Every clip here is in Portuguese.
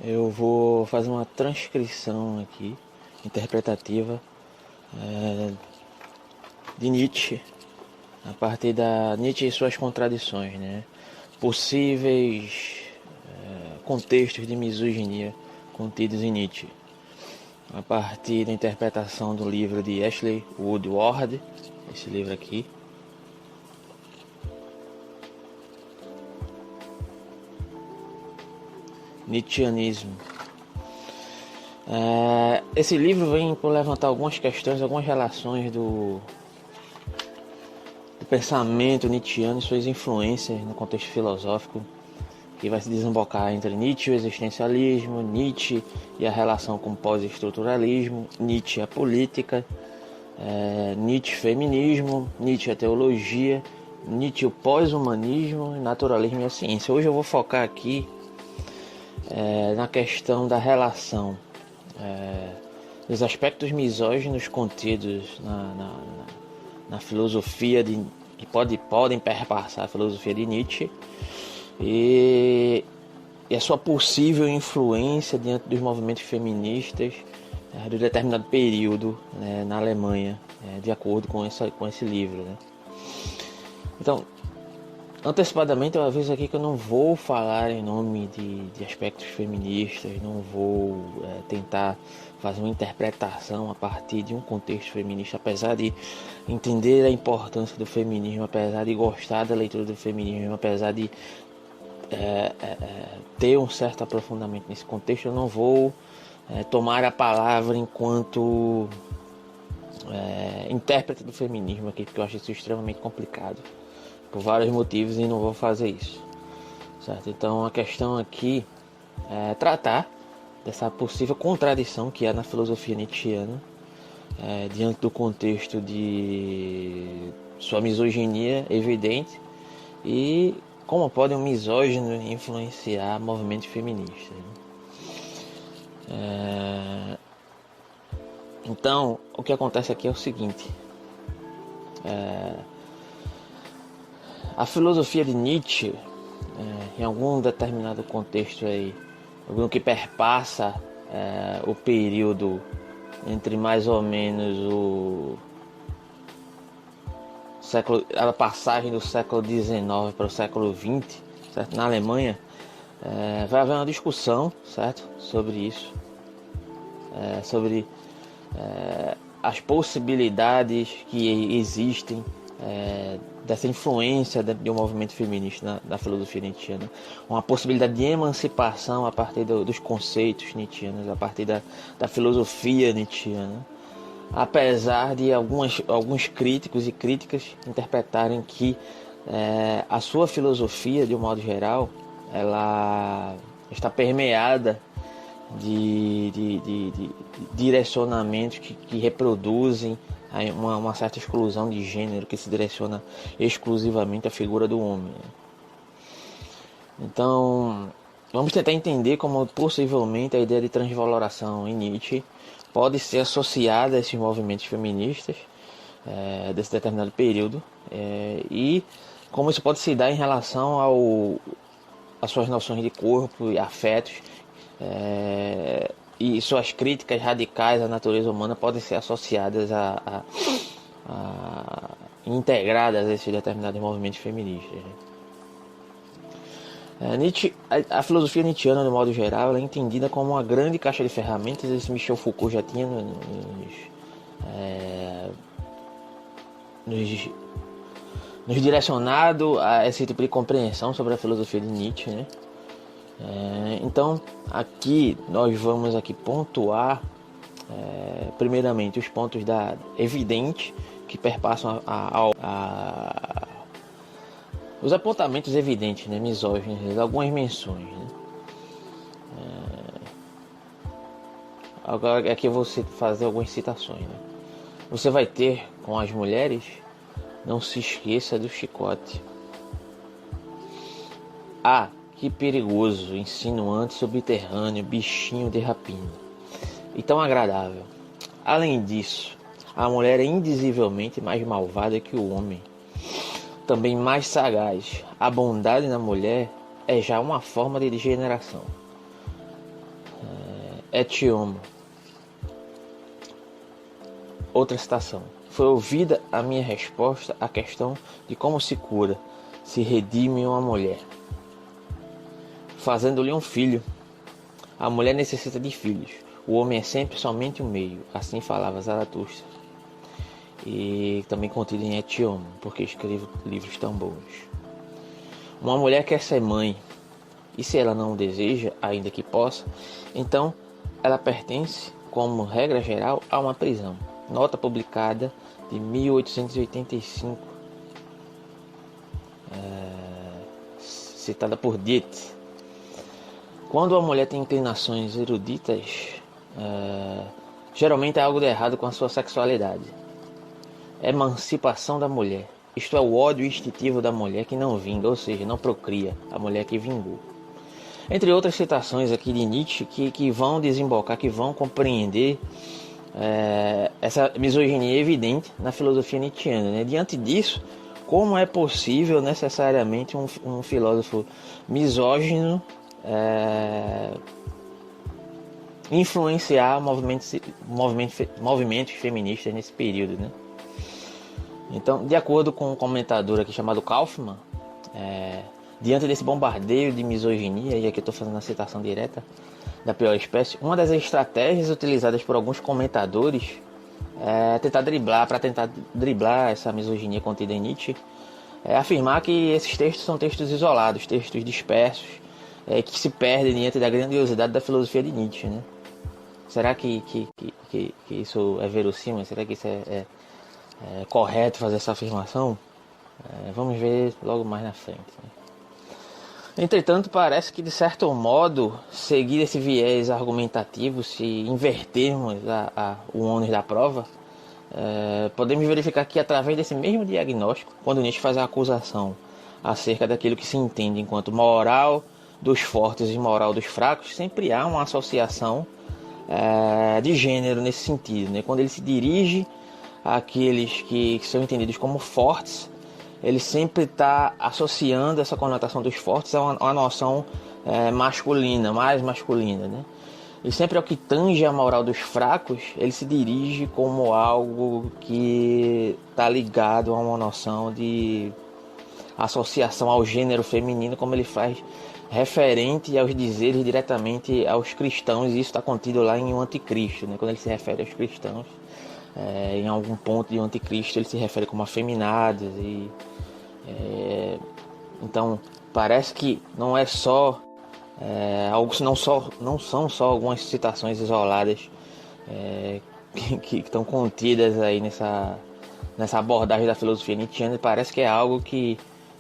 Eu vou fazer uma transcrição aqui, interpretativa, de Nietzsche, a partir da Nietzsche e suas contradições, né? Possíveis contextos de misoginia contidos em Nietzsche, a partir da interpretação do livro de Ashley Woodward, esse livro aqui. Nietzscheanismo. Esse livro vem por levantar algumas questões, algumas relações do pensamento nietzschiano e suas influências no contexto filosófico, que vai se desembocar entre Nietzsche e o existencialismo, Nietzsche e a relação com o pós-estruturalismo, Nietzsche e a política, Nietzsche feminismo, Nietzsche a teologia, Nietzsche o pós-humanismo, naturalismo e a ciência. Hoje eu vou focar aqui na questão da relação dos aspectos misóginos contidos na filosofia que podem perpassar a filosofia de Nietzsche e a sua possível influência diante dos movimentos feministas de determinado período, né, na Alemanha, de acordo com esse livro, né? Então, antecipadamente eu aviso aqui que eu não vou falar em nome de aspectos feministas, não vou tentar fazer uma interpretação a partir de um contexto feminista, apesar de entender a importância do feminismo, apesar de gostar da leitura do feminismo, apesar de ter um certo aprofundamento nesse contexto, eu não vou tomar a palavra enquanto intérprete do feminismo aqui, porque eu acho isso extremamente complicado, por vários motivos, e não vou fazer isso, certo? Então a questão aqui é tratar dessa possível contradição que há na filosofia nietzschiana, diante do contexto de sua misoginia evidente e como pode um misógino influenciar movimentos feministas, né? Então o que acontece aqui é o seguinte: a filosofia de Nietzsche, em algum determinado contexto aí, algum que perpassa o período entre mais ou menos a passagem do século XIX para o século XX, certo? Na Alemanha, vai haver uma discussão, certo? Sobre isso, sobre as possibilidades que existem dessa influência de um movimento feminista na filosofia nietzschiana, uma possibilidade de emancipação a partir dos conceitos nietzschianos, a partir da filosofia nietzschiana, apesar de alguns críticos e críticas interpretarem que a sua filosofia, de um modo geral, ela está permeada de direcionamentos que reproduzem uma certa exclusão de gênero, que se direciona exclusivamente à figura do homem. Então, vamos tentar entender como possivelmente a ideia de transvaloração em Nietzsche pode ser associada a esses movimentos feministas desse determinado período, e como isso pode se dar em relação às suas noções de corpo e afetos, e suas críticas radicais à natureza humana podem ser associadas integradas a esses determinados movimentos feministas, né? Nietzsche, a filosofia nietzschiana, de modo geral, ela é entendida como uma grande caixa de ferramentas. Esse Michel Foucault já tinha nos direcionado a esse tipo de compreensão sobre a filosofia de Nietzsche, né? Então aqui nós vamos pontuar primeiramente os pontos evidentes que perpassam os apontamentos evidentes, né, misóginos, algumas menções, né? Agora aqui eu vou fazer algumas citações, né? Você vai ter com as mulheres, não se esqueça do chicote. Que perigoso, insinuante, subterrâneo, bichinho de rapina, e tão agradável. Além disso, a mulher é indizivelmente mais malvada que o homem, também mais sagaz. A bondade na mulher é já uma forma de degeneração. Et homo. Outra citação. Foi ouvida a minha resposta à questão de como se cura, se redime uma mulher, fazendo-lhe um filho. A mulher necessita de filhos. O homem é sempre somente um meio. Assim falava Zaratustra. E também contido em Et homo, porque escrevo livros tão bons. Uma mulher quer ser mãe, e se ela não deseja, ainda que possa, então ela pertence, como regra geral, a uma prisão. Nota publicada de 1885, citada por Dietrich. Quando a mulher tem inclinações eruditas, geralmente há algo de errado com a sua sexualidade. Emancipação da mulher. Isto é o ódio instintivo da mulher que não vinga, ou seja, não procria, a mulher que vingou. Entre outras citações aqui de Nietzsche que vão desembocar, que vão compreender essa misoginia evidente na filosofia nietzschiana, né? Diante disso, como é possível necessariamente um filósofo misógino influenciar movimentos feministas nesse período, né? Então, de acordo com um comentador aqui chamado Kaufmann, diante desse bombardeio de misoginia, e aqui eu estou fazendo a citação direta da pior espécie, uma das estratégias utilizadas por alguns comentadores tentar driblar essa misoginia contida em Nietzsche, é afirmar que esses textos são textos isolados, textos dispersos, que se perdem diante da grandiosidade da filosofia de Nietzsche, né? Será que isso é verossímil? Será que isso é correto fazer essa afirmação? Vamos ver logo mais na frente, né? Entretanto, parece que de certo modo, seguir esse viés argumentativo, se invertermos o ônus da prova, podemos verificar que através desse mesmo diagnóstico, quando Nietzsche faz a acusação acerca daquilo que se entende enquanto moral dos fortes e moral dos fracos, sempre há uma associação de gênero nesse sentido, né? Quando ele se dirige àqueles que são entendidos como fortes, ele sempre está associando essa conotação dos fortes a uma noção masculina, mais masculina, né? E sempre ao que tange a moral dos fracos, ele se dirige como algo que está ligado a uma noção de associação ao gênero feminino, como ele faz referente aos dizeres diretamente aos cristãos, e isso está contido lá em O Anticristo, né? Quando ele se refere aos cristãos, em algum ponto de O Anticristo ele se refere como afeminados, então parece que não é só não são só algumas citações isoladas que estão contidas aí nessa abordagem da filosofia nietzschiana. Parece que é algo que,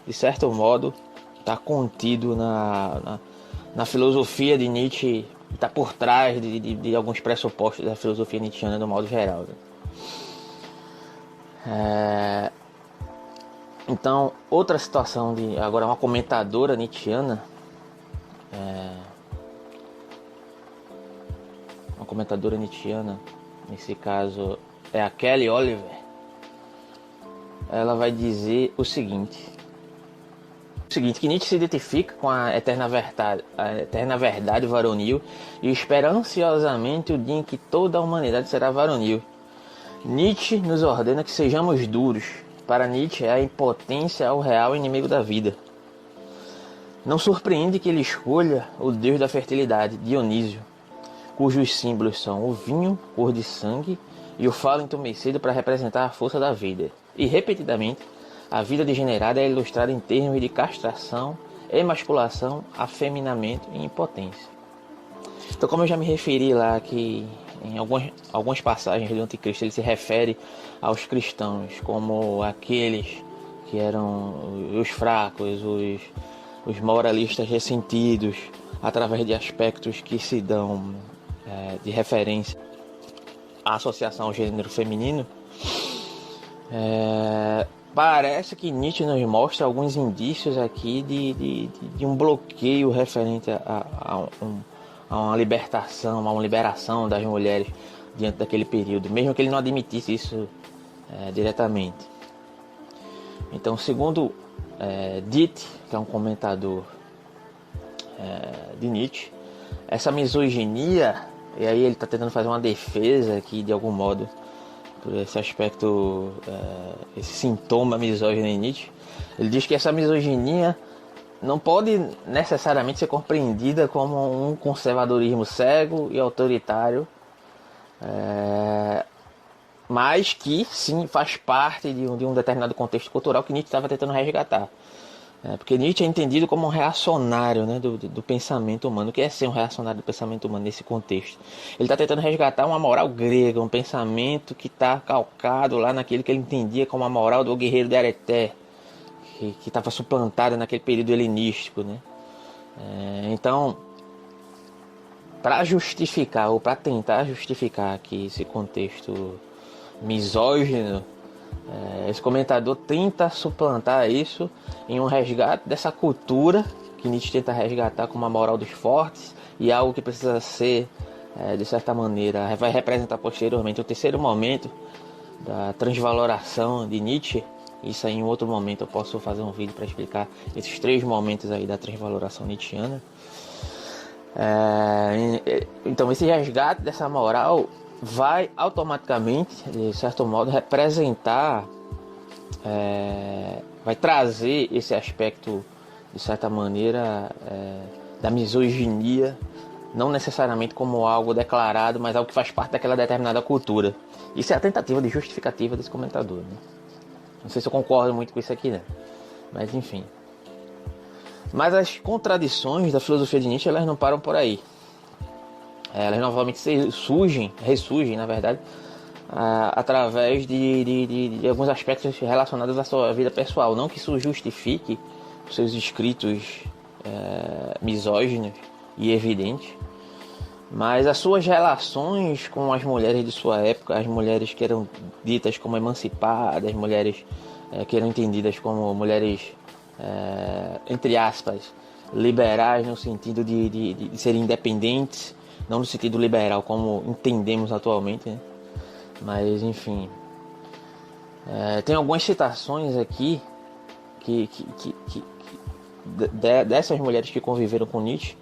de certo modo, está contido na filosofia de Nietzsche, está por trás de alguns pressupostos da filosofia nietzschiana do modo geral, né? Então, outra situação agora uma comentadora nietzschiana, nesse caso é a Kelly Oliver. Ela vai dizer o seguinte, que Nietzsche se identifica com a eterna verdade varonil e espera ansiosamente o dia em que toda a humanidade será varonil. Nietzsche nos ordena que sejamos duros. Para Nietzsche, a impotência é o real inimigo da vida. Não surpreende que ele escolha o deus da fertilidade, Dionísio, cujos símbolos são o vinho, cor de sangue, e o falo entumecido para representar a força da vida. E, repetidamente, a vida degenerada é ilustrada em termos de castração, emasculação, afeminamento e impotência. Então, como eu já me referi lá que em algumas passagens do Anticristo ele se refere aos cristãos como aqueles que eram os fracos, os moralistas ressentidos, através de aspectos que se dão de referência à associação ao gênero feminino. Parece que Nietzsche nos mostra alguns indícios aqui de um bloqueio referente a uma libertação, a uma liberação das mulheres diante daquele período, mesmo que ele não admitisse isso diretamente. Então, segundo Dietrich, que é um comentador de Nietzsche, essa misoginia, e aí ele está tentando fazer uma defesa aqui de algum modo por esse aspecto, esse sintoma misógino em Nietzsche. Ele diz que essa misoginia não pode necessariamente ser compreendida como um conservadorismo cego e autoritário, mas que sim faz parte de um determinado contexto cultural que Nietzsche estava tentando resgatar. Porque Nietzsche é entendido como um reacionário, né, do pensamento humano. O que é ser um reacionário do pensamento humano nesse contexto? Ele está tentando resgatar uma moral grega, um pensamento que está calcado lá naquilo que ele entendia como a moral do guerreiro de Areté, que estava suplantada naquele período helenístico, né? Então, para justificar, ou para tentar justificar aqui esse contexto misógino, esse comentador tenta suplantar isso em um resgate dessa cultura que Nietzsche tenta resgatar como a moral dos fortes e algo que precisa ser, de certa maneira, vai representar posteriormente o terceiro momento da transvaloração de Nietzsche. Isso aí em outro momento eu posso fazer um vídeo para explicar esses 3 momentos aí da transvaloração nietzschiana. Então esse resgate dessa moral vai automaticamente, de certo modo, representar, vai trazer esse aspecto, de certa maneira, da misoginia, não necessariamente como algo declarado, mas algo que faz parte daquela determinada cultura. Isso é a tentativa de justificativa desse comentador, né? Não sei se eu concordo muito com isso aqui, né? Mas enfim. Mas as contradições da filosofia de Nietzsche, elas não param por aí. Elas novamente ressurgem, na verdade, através de alguns aspectos relacionados à sua vida pessoal. Não que isso justifique os seus escritos misóginos e evidentes, mas as suas relações com as mulheres de sua época, as mulheres que eram ditas como emancipadas, mulheres que eram entendidas como mulheres, entre aspas, liberais no sentido de serem independentes, não no sentido liberal como entendemos atualmente, né? Mas enfim, tem algumas citações aqui dessas mulheres que conviveram com Nietzsche,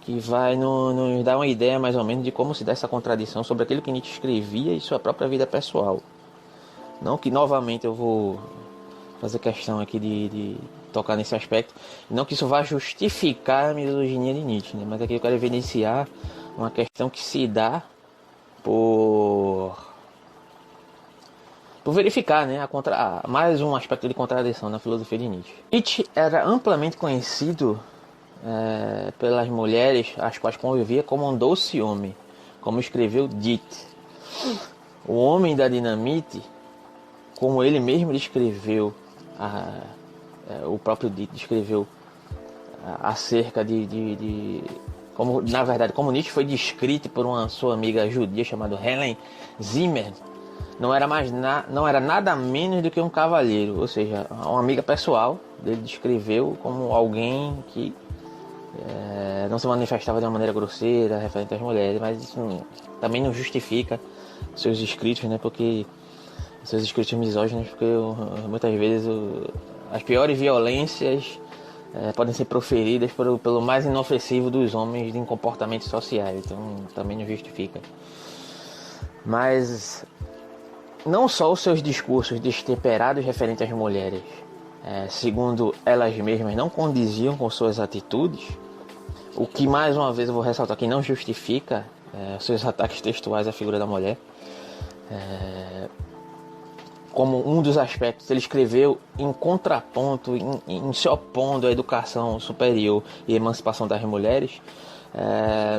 que vai nos dar uma ideia mais ou menos de como se dá essa contradição sobre aquilo que Nietzsche escrevia e sua própria vida pessoal. Não que novamente eu vou fazer questão aqui de tocar nesse aspecto, não que isso vá justificar a misoginia de Nietzsche, né? Mas aqui eu quero evidenciar uma questão que se dá por verificar, né, mais um aspecto de contradição na filosofia de Nietzsche. Nietzsche era amplamente conhecido pelas mulheres as quais convivia como um doce homem, como escreveu Dite. O homem da dinamite, como ele mesmo descreveu, o próprio Dite descreveu acerca como, na verdade, como Nietzsche foi descrito por uma sua amiga judia chamada Helen Zimmer, não era nada menos do que um cavalheiro, ou seja, uma amiga pessoal dele descreveu como alguém que não se manifestava de uma maneira grosseira referente às mulheres, mas isso também não justifica seus escritos, né? Porque seus escritos misóginos, porque muitas vezes as piores violências podem ser proferidas pelo mais inofensivo dos homens em comportamentos sociais, então também não justifica. Mas não só os seus discursos destemperados referentes às mulheres, segundo elas mesmas, não condiziam com suas atitudes, o que mais uma vez eu vou ressaltar que não justifica seus ataques textuais à figura da mulher. Como um dos aspectos, ele escreveu em contraponto, em se opondo à educação superior e emancipação das mulheres.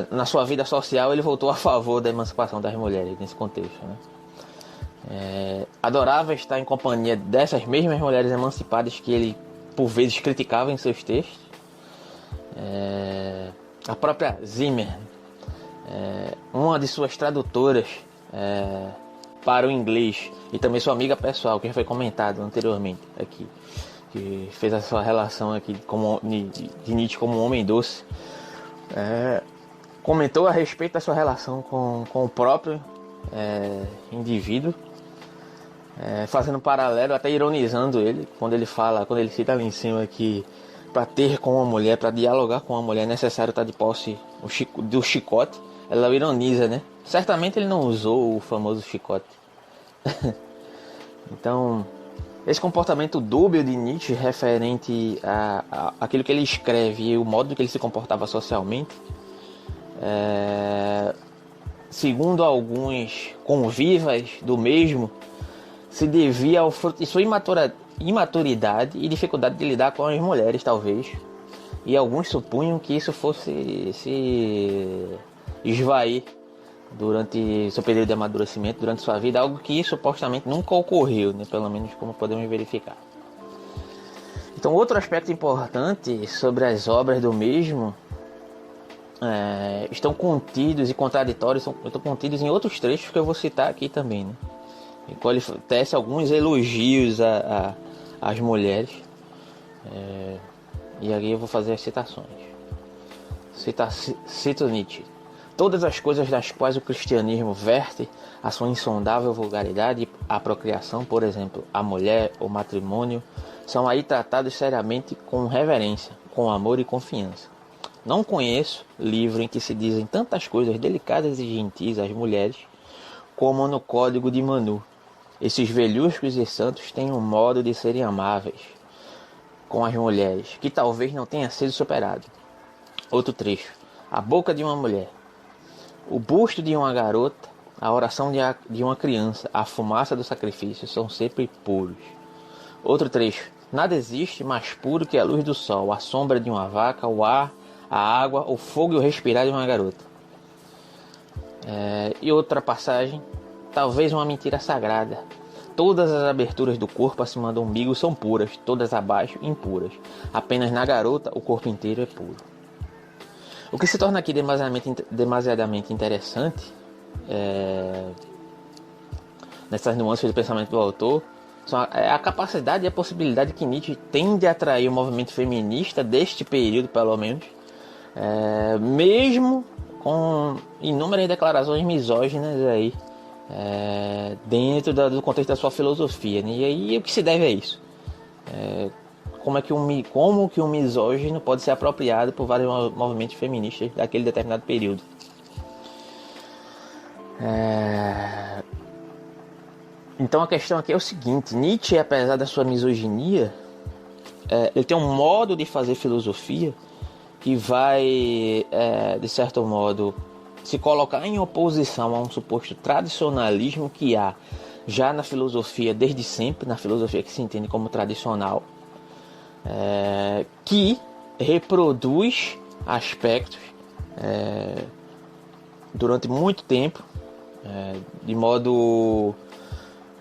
Na sua vida social, ele voltou a favor da emancipação das mulheres nesse contexto, né? Adorava estar em companhia dessas mesmas mulheres emancipadas que ele, por vezes, criticava em seus textos. A própria Zimmer, uma de suas tradutoras para o inglês, e também sua amiga pessoal, que já foi comentado anteriormente aqui, que fez a sua relação aqui de Nietzsche como um homem doce, comentou a respeito da sua relação com o próprio indivíduo, fazendo um paralelo, até ironizando ele, quando ele cita ali em cima que para ter com uma mulher, para dialogar com uma mulher, é necessário estar de posse do chicote. Ela ironiza, né? Certamente ele não usou o famoso chicote. Então, esse comportamento dúbio de Nietzsche referente a aquilo que ele escreve e o modo que ele se comportava socialmente, segundo alguns convivas do mesmo, se devia ao fruto de sua imaturidade e dificuldade de lidar com as mulheres, talvez. E alguns supunham que isso fosse se esvair durante seu período de amadurecimento, durante sua vida, algo que supostamente nunca ocorreu, né? Pelo menos como podemos verificar. Então, outro aspecto importante sobre as obras do mesmo estão contidos e contraditórios, estão contidos em outros trechos que eu vou citar aqui também, né? Em qual ele tece alguns elogios às mulheres, e aqui eu vou fazer as citações. Cito Nietzsche: todas as coisas das quais o cristianismo verte a sua insondável vulgaridade, a procriação, por exemplo, a mulher, o matrimônio, são aí tratados seriamente com reverência, com amor e confiança. Não conheço livro em que se dizem tantas coisas delicadas e gentis às mulheres como no Código de Manu. Esses velhuscos e santos têm um modo de serem amáveis com as mulheres, que talvez não tenha sido superado. Outro trecho: a boca de uma mulher, o busto de uma garota, a oração de uma criança, a fumaça do sacrifício são sempre puros. Outro trecho: nada existe mais puro que a luz do sol, a sombra de uma vaca, o ar, a água, o fogo e o respirar de uma garota. E outra passagem: talvez uma mentira sagrada. Todas as aberturas do corpo acima do umbigo são puras, todas abaixo impuras. Apenas na garota o corpo inteiro é puro. O que se torna aqui demasiadamente interessante nessas nuances do pensamento do autor é a capacidade e a possibilidade que Nietzsche tem de atrair o movimento feminista deste período, pelo menos, mesmo com inúmeras declarações misóginas aí, dentro do contexto da sua filosofia, né? E aí o que se deve a isso? Como que um misógino pode ser apropriado por vários movimentos feministas daquele determinado período? Então a questão aqui é o seguinte: Nietzsche, apesar da sua misoginia, ele tem um modo de fazer filosofia que vai, de certo modo, se colocar em oposição a um suposto tradicionalismo que há já na filosofia desde sempre, na filosofia que se entende como tradicional, que reproduz aspectos durante muito tempo, de modo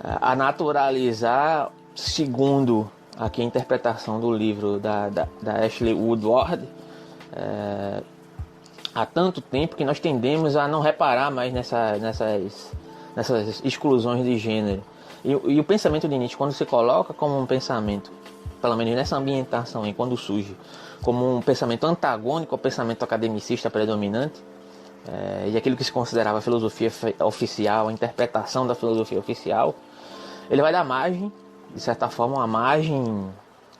a naturalizar, segundo aqui a interpretação do livro da Ashley Woodward, há tanto tempo que nós tendemos a não reparar mais nessas exclusões de gênero. E o pensamento de Nietzsche, quando se coloca como um pensamento, pelo menos nessa ambientação aí, quando surge como um pensamento antagônico ao pensamento academicista predominante, e aquilo que se considerava a filosofia oficial, a interpretação da filosofia oficial, ele vai dar margem, de certa forma, uma margem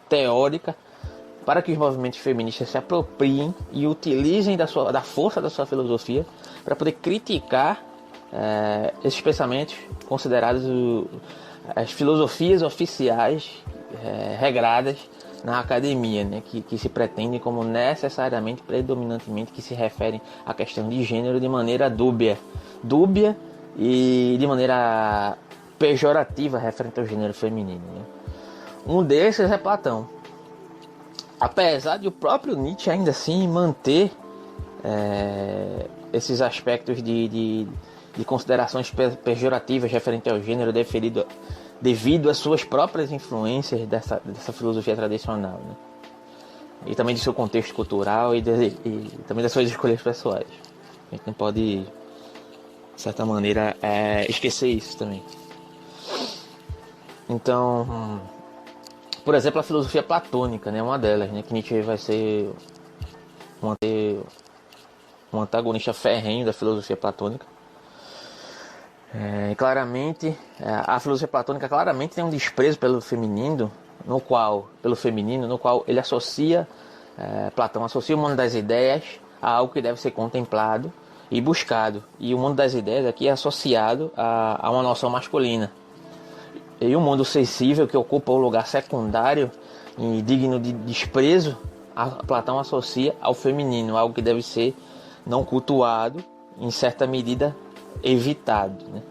teórica para que os movimentos feministas se apropriem e utilizem da força da sua filosofia para poder criticar esses pensamentos considerados as filosofias oficiais regradas na academia, né, que se pretendem como necessariamente, predominantemente, que se referem à questão de gênero de maneira dúbia e de maneira pejorativa referente ao gênero feminino, né? Um desses é Platão. Apesar de o próprio Nietzsche ainda assim manter esses aspectos de considerações pejorativas referente ao gênero devido às suas próprias influências dessa filosofia tradicional, né? E também do seu contexto cultural e também das suas escolhas pessoais. A gente não pode, de certa maneira, esquecer isso também. Então, por exemplo, a filosofia platônica, né, uma delas, né, que Nietzsche vai ser um antagonista ferrenho da filosofia platônica. Claramente, a filosofia platônica claramente tem um desprezo pelo feminino, no qual, pelo feminino, no qual ele associa, Platão associa o mundo das ideias a algo que deve ser contemplado e buscado. E o mundo das ideias aqui é associado a uma noção masculina. E o mundo sensível, que ocupa o lugar secundário e digno de desprezo, Platão associa ao feminino, algo que deve ser não cultuado, em certa medida evitado, né?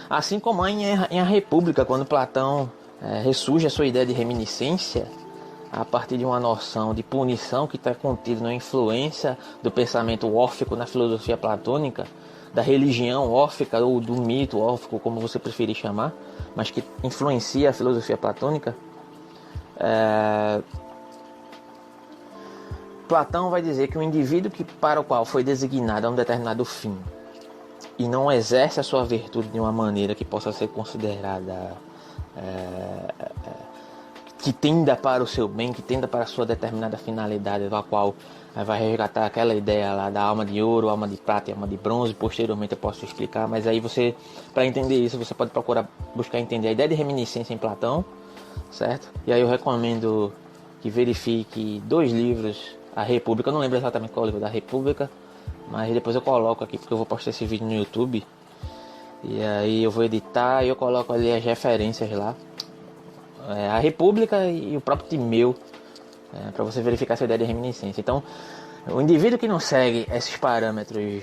Assim como em A República, quando Platão ressurge a sua ideia de reminiscência a partir de uma noção de punição que está contida na influência do pensamento órfico na filosofia platônica, da religião órfica ou do mito órfico, como você preferir chamar, mas que influencia a filosofia platônica. Platão vai dizer que o indivíduo para o qual foi designado a um determinado fim e não exerce a sua virtude de uma maneira que possa ser considerada que tenda para o seu bem, que tenda para a sua determinada finalidade, a qual vai resgatar aquela ideia lá da alma de ouro, alma de prata e alma de bronze. Posteriormente eu posso explicar, mas aí você, para entender isso, você pode procurar buscar entender a ideia de reminiscência em Platão, certo? E aí eu recomendo que verifique 2 livros, A República, eu não lembro exatamente qual é o livro da República, mas depois eu coloco aqui, porque eu vou postar esse vídeo no YouTube, e aí eu vou editar e eu coloco ali as referências lá, A República e o próprio Timeu, para você verificar essa ideia de reminiscência. Então, o indivíduo que não segue esses parâmetros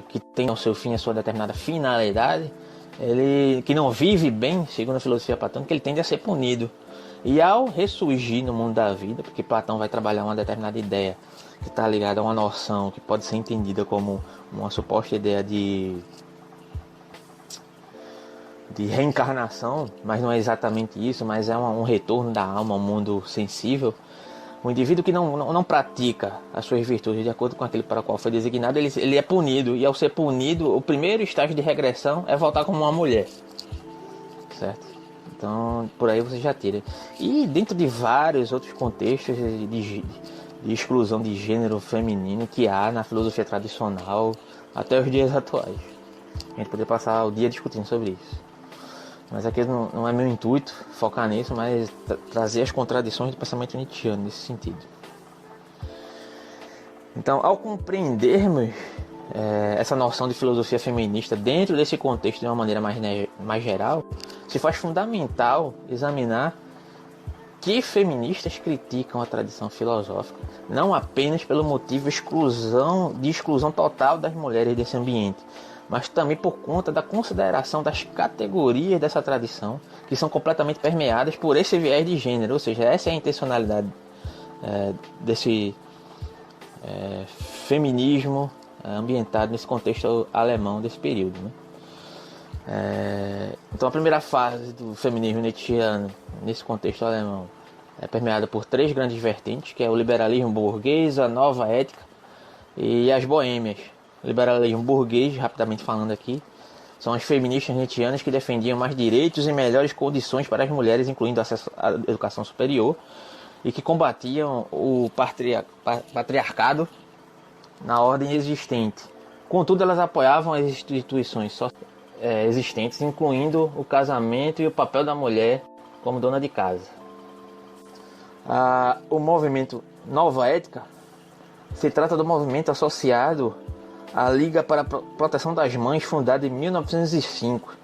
que tem ao seu fim a sua determinada finalidade, ele que não vive bem, segundo a filosofia platônica, ele tende a ser punido. E ao ressurgir no mundo da vida, porque Platão vai trabalhar uma determinada ideia que está ligada a uma noção que pode ser entendida como uma suposta ideia de reencarnação, mas não é exatamente isso, mas é um retorno da alma ao mundo sensível. O indivíduo que não pratica as suas virtudes de acordo com aquele para o qual foi designado, ele é punido, e ao ser punido, o primeiro estágio de regressão é voltar como uma mulher, certo? Então, por aí você já tira. E dentro de vários outros contextos de exclusão de gênero feminino que há na filosofia tradicional até os dias atuais. A gente poderia passar o dia discutindo sobre isso. Mas aqui não é meu intuito focar nisso, mas trazer as contradições do pensamento nietzschiano nesse sentido. Então, ao compreendermos essa noção de filosofia feminista dentro desse contexto de uma maneira mais geral, se faz fundamental examinar que feministas criticam a tradição filosófica, não apenas pelo motivo de exclusão total das mulheres desse ambiente, mas também por conta da consideração das categorias dessa tradição, que são completamente permeadas por esse viés de gênero. Ou seja, essa é a intencionalidade desse feminismo ambientado nesse contexto alemão desse período, né? Então a primeira fase do feminismo nietzschiano nesse contexto alemão é permeada por 3 grandes vertentes, que é o liberalismo burguês, a nova ética e as boêmias. O liberalismo burguês, rapidamente falando aqui, são as feministas nietzschianas que defendiam mais direitos e melhores condições para as mulheres, incluindo acesso à educação superior, e que combatiam o patriarcado na ordem existente. Contudo, elas apoiavam as instituições existentes, incluindo o casamento e o papel da mulher como dona de casa. O movimento Nova Ética se trata do movimento associado à Liga para a Proteção das Mães, fundada em 1905.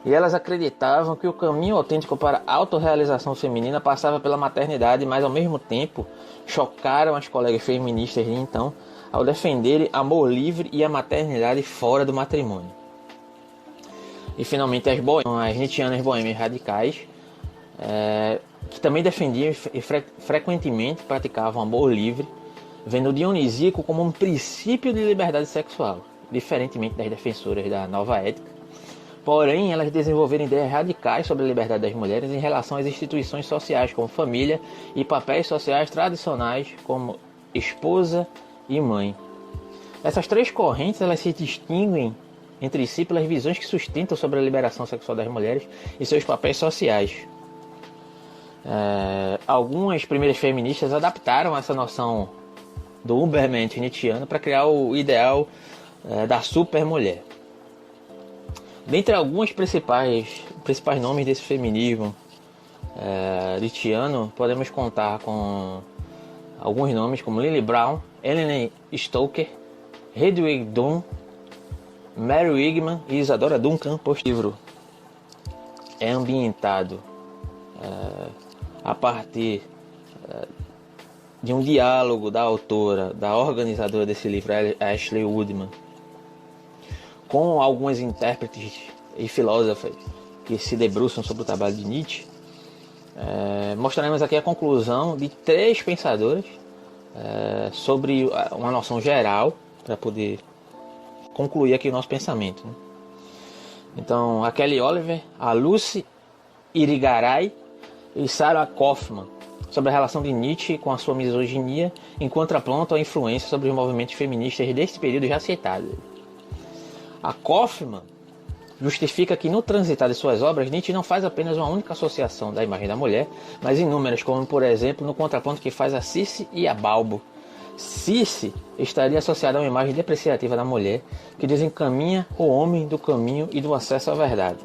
E elas acreditavam que o caminho autêntico para a autorrealização feminina passava pela maternidade, mas ao mesmo tempo chocaram as colegas feministas de então ao defenderem amor livre e a maternidade fora do matrimônio. E finalmente as nietzschianas boêmias radicais, que também defendiam e frequentemente praticavam amor livre, vendo o dionisíaco como um princípio de liberdade sexual, diferentemente das defensoras da nova ética. Porém, elas desenvolveram ideias radicais sobre a liberdade das mulheres em relação às instituições sociais, como família, e papéis sociais tradicionais, como esposa e mãe. Essas 3 correntes elas se distinguem entre si pelas visões que sustentam sobre a liberação sexual das mulheres e seus papéis sociais. Algumas primeiras feministas adaptaram essa noção do Ubermensch nietzschiano para criar o ideal da supermulher. Dentre alguns principais nomes desse feminismo nietzschiano, podemos contar com alguns nomes como Lily Brown, Ellen Stoker, Hedwig Dunn, Mary Wigman e Isadora Duncan. O livro é ambientado a partir de um diálogo da autora, da organizadora desse livro, Ashley Woodman, com algumas intérpretes e filósofas que se debruçam sobre o trabalho de Nietzsche. Mostraremos aqui a conclusão de 3 pensadoras sobre uma noção geral, para poder concluir aqui o nosso pensamento, né? Então, a Kelly Oliver, a Lucy Irigaray e Sarah Kaufman, sobre a relação de Nietzsche com a sua misoginia, em contraponto à influência sobre os movimentos feministas deste período já citado. A Kaufman justifica que no transitar de suas obras, Nietzsche não faz apenas uma única associação da imagem da mulher, mas inúmeras, como por exemplo no contraponto que faz a Circe e a Balbo. Circe estaria associada a uma imagem depreciativa da mulher, que desencaminha o homem do caminho e do acesso à verdade.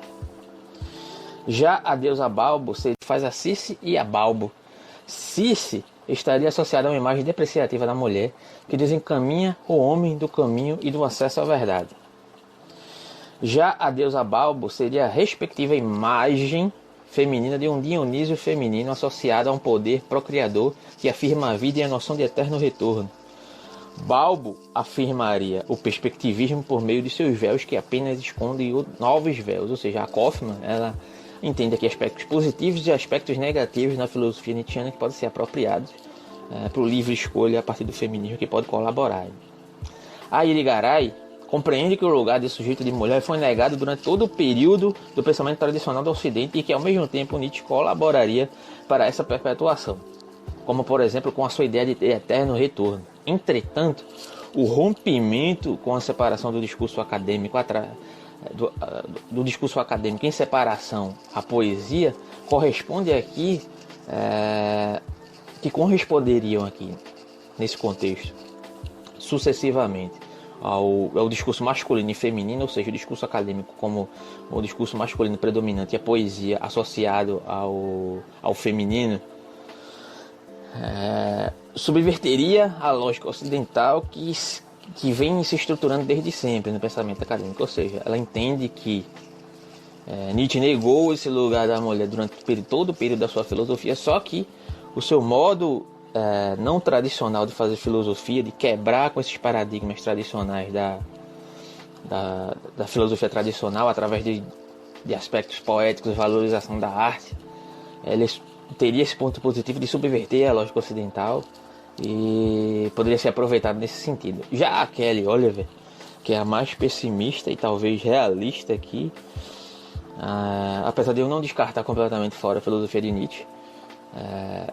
Já a deusa Balbo faz a Circe e a Balbo. Circe estaria associada a uma imagem depreciativa da mulher, que desencaminha o homem do caminho e do acesso à verdade. Já a deusa Balbo seria a respectiva imagem feminina de um Dionísio feminino associado a um poder procriador que afirma a vida e a noção de eterno retorno. Balbo afirmaria o perspectivismo por meio de seus véus que apenas escondem novos véus, ou seja, a Kaufman, ela entende aqui aspectos positivos e aspectos negativos na filosofia nietzschiana que podem ser apropriados para o livre escolha a partir do feminismo que pode colaborar. A Irigaray compreende que o lugar de sujeito de mulher foi negado durante todo o período do pensamento tradicional do Ocidente e que ao mesmo tempo Nietzsche colaboraria para essa perpetuação, como por exemplo com a sua ideia de eterno retorno. Entretanto, o rompimento com a separação do discurso acadêmico do discurso acadêmico em separação à poesia corresponde aqui que corresponderiam aqui nesse contexto sucessivamente ao discurso masculino e feminino, ou seja, o discurso acadêmico como o discurso masculino predominante e a poesia associado ao feminino, subverteria a lógica ocidental que vem se estruturando desde sempre no pensamento acadêmico, ou seja, ela entende que Nietzsche negou esse lugar da mulher durante todo o período da sua filosofia, só que o seu modo não tradicional de fazer filosofia, de quebrar com esses paradigmas tradicionais da filosofia tradicional através de aspectos poéticos, valorização da arte, ele teria esse ponto positivo de subverter a lógica ocidental e poderia ser aproveitado nesse sentido. Já a Kelly Oliver, que é a mais pessimista e talvez realista aqui, apesar de eu não descartar completamente fora a filosofia de Nietzsche,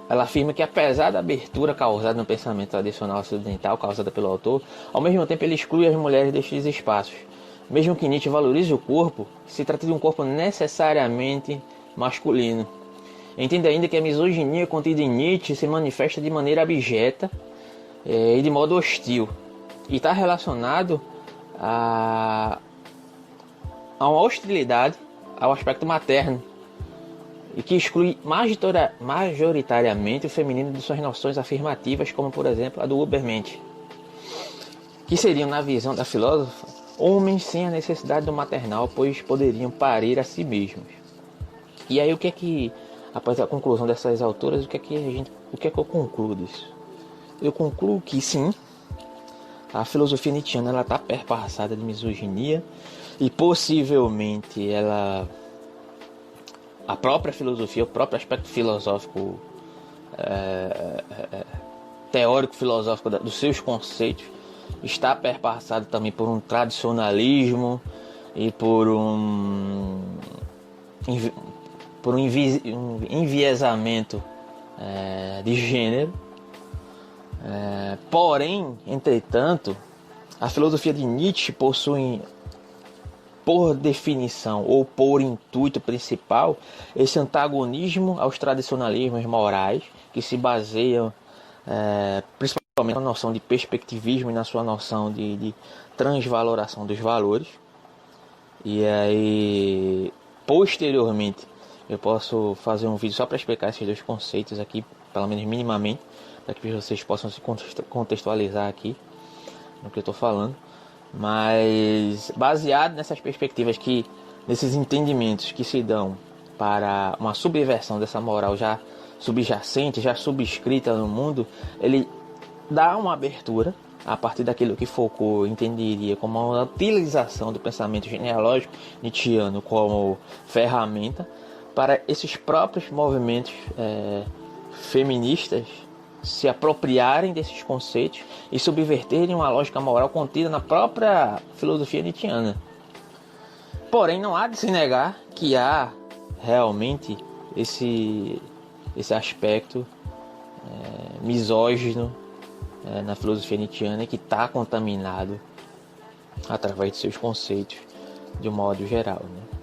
ela afirma que apesar da abertura causada no pensamento tradicional ocidental, causada pelo autor, ao mesmo tempo ele exclui as mulheres destes espaços. Mesmo que Nietzsche valorize o corpo, se trata de um corpo necessariamente masculino. Entende ainda que a misoginia contida em Nietzsche se manifesta de maneira abjeta e de modo hostil, e está relacionado a uma hostilidade ao aspecto materno, e que exclui majoritariamente o feminino de suas noções afirmativas, como por exemplo a do Übermensch, que seriam, na visão da filósofa, homens sem a necessidade do maternal, pois poderiam parir a si mesmos. E aí após a conclusão dessas autoras, o que é que eu concluo disso? Eu concluo que sim, a filosofia nietzschiana está perpassada de misoginia e possivelmente a própria filosofia, o próprio aspecto filosófico, teórico-filosófico dos seus conceitos está perpassado também por um tradicionalismo e por um enviesamento de gênero. Porém, entretanto, a filosofia de Nietzsche possui, por definição ou por intuito principal, esse antagonismo aos tradicionalismos morais que se baseiam principalmente na noção de perspectivismo e na sua noção de transvaloração dos valores. E aí, posteriormente, eu posso fazer um vídeo só para explicar esses dois conceitos aqui, pelo menos minimamente, para que vocês possam se contextualizar aqui no que eu estou falando. Mas baseado nessas perspectivas, nesses entendimentos que se dão para uma subversão dessa moral já subjacente, já subscrita no mundo, ele dá uma abertura a partir daquilo que Foucault entenderia como uma utilização do pensamento genealógico nietzschiano como ferramenta para esses próprios movimentos feministas se apropriarem desses conceitos e subverterem uma lógica moral contida na própria filosofia nietzschiana. Porém, não há de se negar que há realmente esse aspecto misógino na filosofia nietzschiana que está contaminado através de seus conceitos de um modo geral, né?